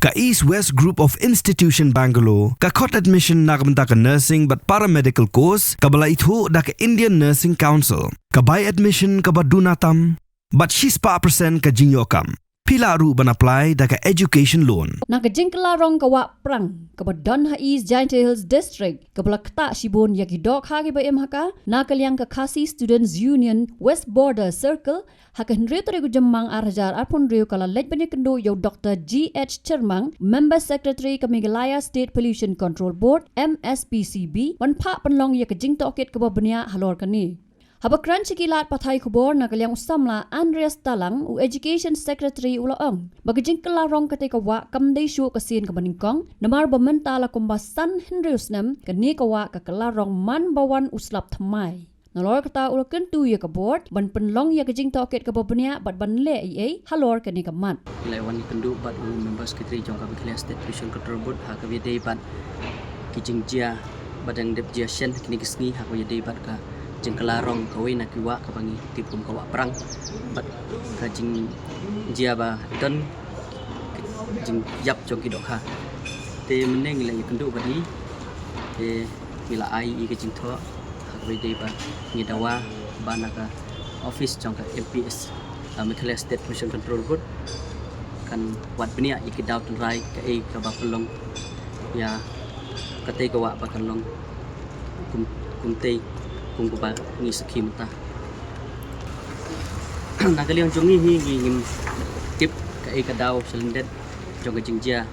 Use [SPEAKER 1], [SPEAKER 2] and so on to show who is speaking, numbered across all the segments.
[SPEAKER 1] Ka East West Group of Institution Bangalore, ka khot admission na kamta ka nursing but paramedical course, ka bala itho da ka Indian Nursing Council, ka buy admission ka badunatam, but she's pa percent ka jinyokam. Pila ru ban apply da ka education loan.
[SPEAKER 2] Na ka jingklarong ka wa prang, ka ba Don East Giant Hills District, ka bala kta shibon yaki dok hagi ba haka, na kalyang ka Khasi Students Union West Border Circle, haka henry tori jamang arajar arpon rio kala lej bani kendo yo Dr. G.H. Chermang, Member Secretary ka Meghalaya State Pollution Control Board, MSPCB, wan pa panlong yaka jing toket ka ba banya halor kani. Habakran sikilat patay kubor na kalyang usamla Andreas Talang u Education Secretary ulaong. Bagajing kelarong ketika wa kamday syu kasin kamaningkong namar bamentala kumbasan Hendriusnem kani kawa ka kelarong man bawan uslap thamai. Nalor kata ulakan tu ya kabord ban penlong ya kajing toket kababnya bat ban le ai halor kani kaman.
[SPEAKER 3] Ilaiwan kendu bat u Member Secretary jong ka Meghalaya State Pollution Control Board ha ka videi bat kijing jia badang dep jia shen kini kesni ha ka videi bat ka jeng kelarong kawai nak kiwa kabangi tipum kawa perang bat kajing jia ba don jing yap jong kidok ha te meneng la kendu badi te bila ai I kajing tho hakai dei ba ngidawa banaka office jong ka MPS Meghalaya State Pollution Control Board kan wat benia ikidau tunrai ka ai ka ba pelong ya katai kawa ba kalong kumtei kung ba ni sakim ta nagaliang jongi hi ngim tip ka ikadaw salindet jong jingjia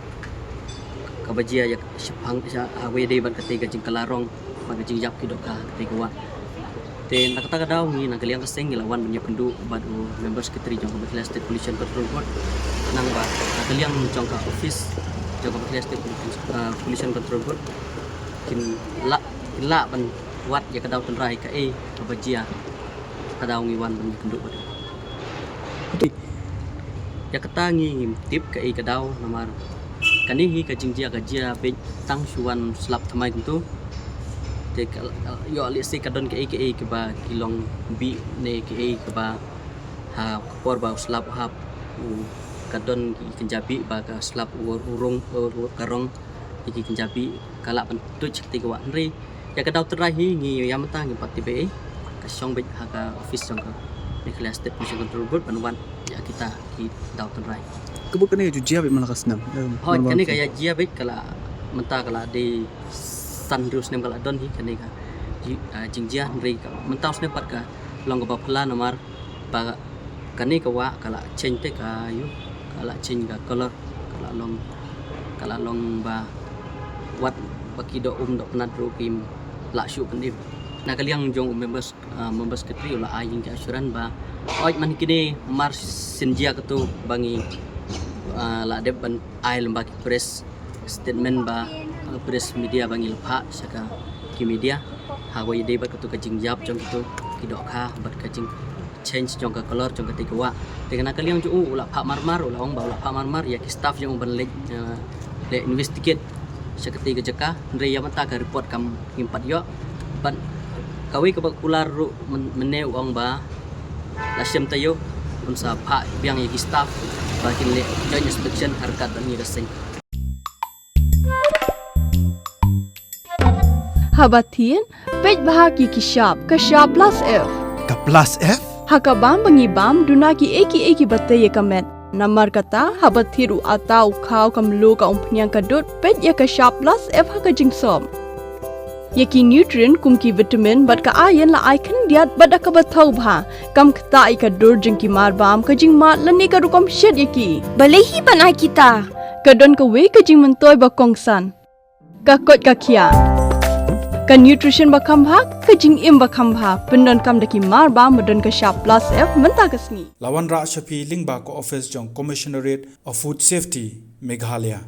[SPEAKER 3] kabajia yak sipang sa hawe dei ban katay kajing kalarong magajing yap kidok ka katay kawa te nakata daw ni nagaliang kaseng ilawan banya pendu bad Member Secretary jong Meghalaya State Pollution Control Board nang ba nagaliang jong ka office jong Meghalaya State Pollution Control Board kin la ban wat ya kadaw tunrai ka kabajia kadaw ngiwan ban kenduk bad ya katangi ngim tip ka kadaw namar kanihi ka jingjia gajia be tang suan slap thamai tu te yo ali se kadon ka ba kilong bi ne ka ba ha por ba slap ha kadon kenjabi ba ka slap urung karong iki kenjabi kala ban tuj ti ka ri ya kadaw terahi ngi yamata ngi pati be ka song be ha office jong ka Meghalaya State Pollution Control Board panwan ya kita ki daw terahi
[SPEAKER 4] kebuk kani ju jia be malakas nam
[SPEAKER 3] oh kani kaya jia be kala menta kala de sandrus nem kala don hi kani ka jingjia nri ka mentaus ne pat ka long ka pala namar ba kani ka wa kala change te ka yu kala change ka color kala long ba wat bakido do penat ro kim la syu pendip na kaliang jong members Secretary la ayin ka asuran ba oi man kini mar sinjia ketu bangi la dep ban ai lembaki press statement ba press media bangi lepha saka ki media hawai dei ba ketu kajing jap jong ketu kidok kha bat kajing change jong ka color jong ketika wa dengan kaliang ju la pha marmar la ong ba la pha marmar ya ki staff jong ban le investigate seketi kejeka ndre yamata ka report kam ngimpat yo ban kawi ka ular ru meneu ong ba la syam tayo unsa pha biang yaki staff bakin le joint inspection harkat dan ni reseng
[SPEAKER 5] habatin pej bahagi kishap plus f
[SPEAKER 1] Ka plus F?
[SPEAKER 5] hakabam bangibam dunaki eki batay kamet Namar kata habat thiru atau kau kamlu ka umpnyang kadut pet ya ka sharp plus f ha ka jingsom. Yaki nutrient kum ki vitamin bat ka iron la icon diat bat ka bathau bha kam kta I ka dur jing ki mar bam ka jing mat lani ka rukom shed yaki.
[SPEAKER 6] Balehi banai kita.
[SPEAKER 5] Kadon ka we ka jing mentoy ba kongsan. Ka kot ka kia. Ka nutrition ba kambha ka jing im ba kambha pendon kam daki mar bam madon ka sharp plus f menta kasni.
[SPEAKER 4] Lawan Ra Shafi Lingba ko office jong Commissionerate of Food Safety Meghalaya